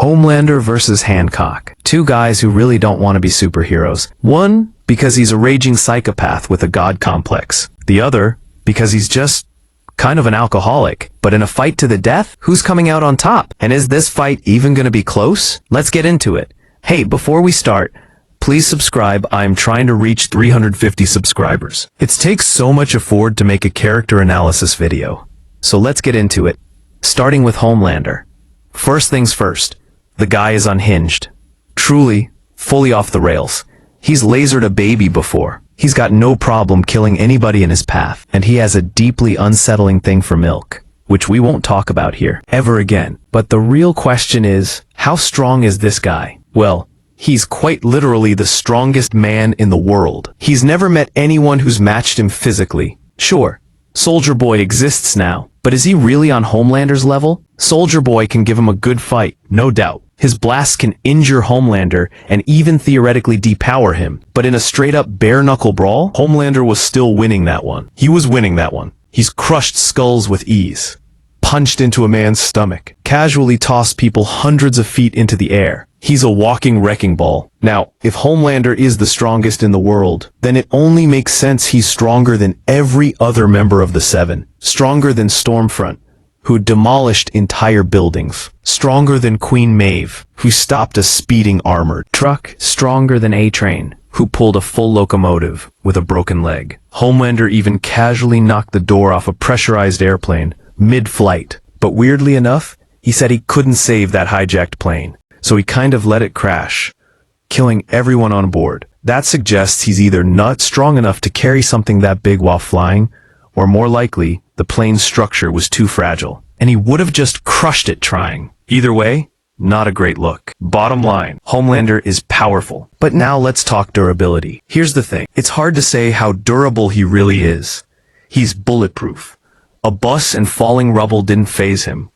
Homelander vs. Hancock. Two guys who really don't want to be superheroes. One, because he's a raging psychopath with a god complex. The other, because he's just kind of an alcoholic. But in a fight to the death, who's coming out on top? And is this fight even gonna be close? Let's get into it. Hey, before we start, please subscribe. I'm trying to reach 350 subscribers. It takes so much effort to make a character analysis video. So let's get into it. Starting with Homelander. First things first, the guy is unhinged. Truly, fully off the rails. He's lasered a baby before. He's got no problem killing anybody in his path. And he has a deeply unsettling thing for milk, which we won't talk about here ever again. But the real question is, how strong is this guy? Well, he's quite literally the strongest man in the world. He's never met anyone who's matched him physically. Sure, Soldier Boy exists now, but is he really on Homelander's level? Soldier Boy can give him a good fight, no doubt. His blasts can injure Homelander and even theoretically depower him. But in a straight-up bare-knuckle brawl, Homelander was still winning that one. He was winning that one. He's crushed skulls with ease, punched into a man's stomach, casually tossed people hundreds of feet into the air. He's a walking wrecking ball. Now, if Homelander is the strongest in the world, then it only makes sense he's stronger than every other member of the Seven. Stronger than Stormfront, who demolished entire buildings. Stronger than Queen Maeve, who stopped a speeding armored truck. Stronger than A-Train, who pulled a full locomotive with a broken leg. Homelander even casually knocked the door off a pressurized airplane mid-flight. But weirdly enough, he said he couldn't save that hijacked plane. So he kind of let it crash, killing everyone on board. That suggests he's either not strong enough to carry something that big while flying, or more likely, the plane's structure was too fragile, and he would have just crushed it trying. Either way, not a great look. Bottom line, Homelander is powerful. But now let's talk durability. Here's the thing, it's hard to say how durable he really is. He's bulletproof. A bus and falling rubble didn't faze him.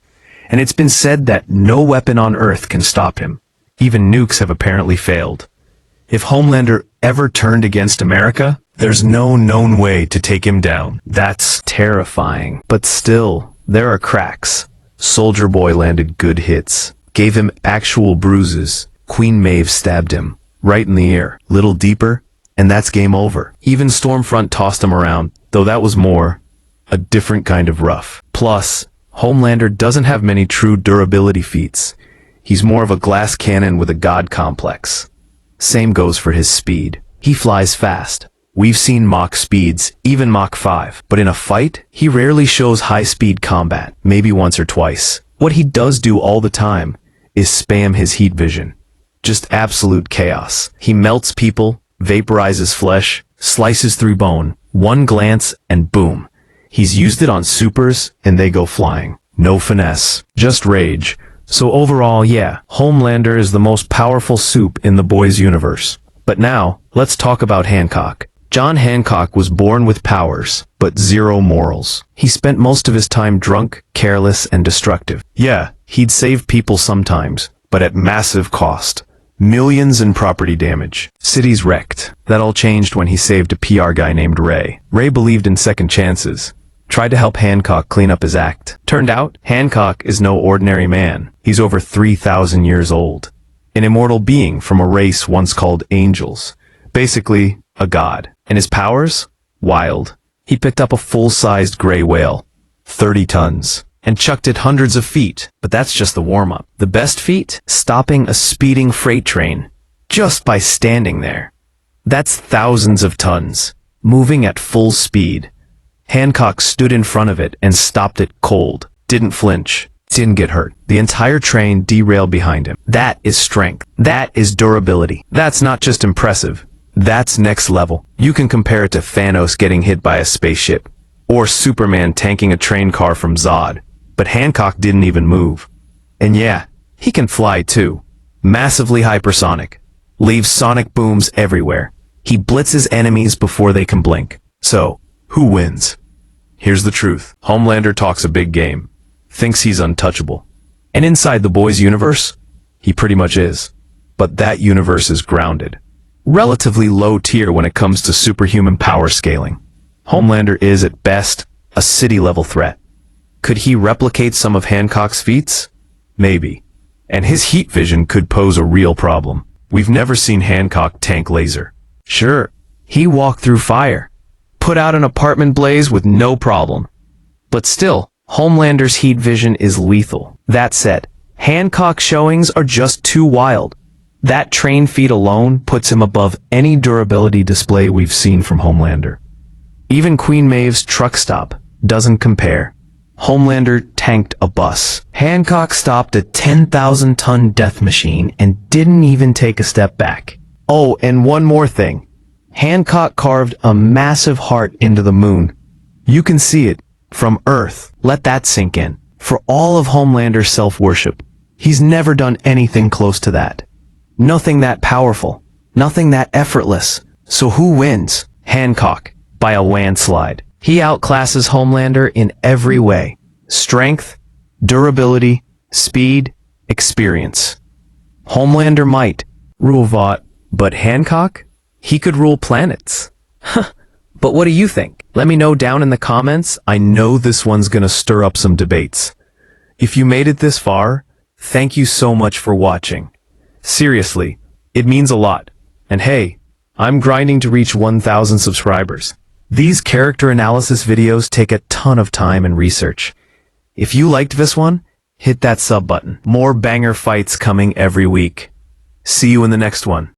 And it's been said that no weapon on Earth can stop him. Even nukes have apparently failed. If Homelander ever turned against America, there's no known way to take him down. That's terrifying. But still, there are cracks. Soldier Boy landed good hits, gave him actual bruises. Queen Maeve stabbed him, right in the ear. Little deeper, and that's game over. Even Stormfront tossed him around, though that was more a different kind of rough. Plus, Homelander doesn't have many true durability feats. He's more of a glass cannon with a god complex. Same goes for his speed. He flies fast. We've seen Mach speeds, even Mach 5. But in a fight, he rarely shows high-speed combat, maybe once or twice. What he does do all the time is spam his heat vision. Just absolute chaos. He melts people, vaporizes flesh, slices through bone. One glance, and boom. He's used it on supers, and they go flying. No finesse, just rage. So overall, yeah, Homelander is the most powerful soup in the boys' universe. But now, let's talk about Hancock. John Hancock was born with powers, but zero morals. He spent most of his time drunk, careless, and destructive. Yeah, he'd save people sometimes, but at massive cost. Millions in property damage. Cities wrecked. That all changed when he saved a PR guy named Ray. Ray believed in second chances. Tried to help Hancock clean up his act. Turned out, Hancock is no ordinary man. He's over 3,000 years old. An immortal being from a race once called angels. Basically, a god. And his powers? Wild. He picked up a full-sized gray whale, 30 tons, and chucked it hundreds of feet. But that's just the warm-up. The best feat? Stopping a speeding freight train. Just by standing there. That's thousands of tons, moving at full speed. Hancock stood in front of it and stopped it cold. Didn't flinch. Didn't get hurt. The entire train derailed behind him. That is strength. That is durability. That's not just impressive. That's next level. You can compare it to Thanos getting hit by a spaceship, or Superman tanking a train car from Zod. But Hancock didn't even move. And yeah, he can fly too. Massively hypersonic. Leaves sonic booms everywhere. He blitzes enemies before they can blink. So, who wins? Here's the truth. Homelander talks a big game. Thinks he's untouchable. And inside the boys' universe, he pretty much is. But that universe is grounded. Relatively low tier when it comes to superhuman power scaling. Homelander is, at best, a city-level threat. Could he replicate some of Hancock's feats? Maybe. And his heat vision could pose a real problem. We've never seen Hancock tank laser. Sure, he walked through fire, put out an apartment blaze with no problem. But still, Homelander's heat vision is lethal. That said, Hancock's showings are just too wild. That train feat alone puts him above any durability display we've seen from Homelander. Even Queen Maeve's truck stop doesn't compare. Homelander tanked a bus. Hancock stopped a 10,000-ton death machine and didn't even take a step back. Oh, and one more thing. Hancock carved a massive heart into the moon. You can see it from Earth. Let that sink in. For all of Homelander's self-worship, he's never done anything close to that. Nothing that powerful. Nothing that effortless. So who wins? Hancock, by a landslide. He outclasses Homelander in every way. Strength, durability, speed, experience. Homelander might rule Vought, but Hancock? He could rule planets. But what do you think? Let me know down in the comments. I know this one's gonna stir up some debates. If you made it this far, thank you so much for watching. Seriously, it means a lot. And hey, I'm grinding to reach 1,000 subscribers. These character analysis videos take a ton of time and research. If you liked this one, hit that sub button. More banger fights coming every week. See you in the next one.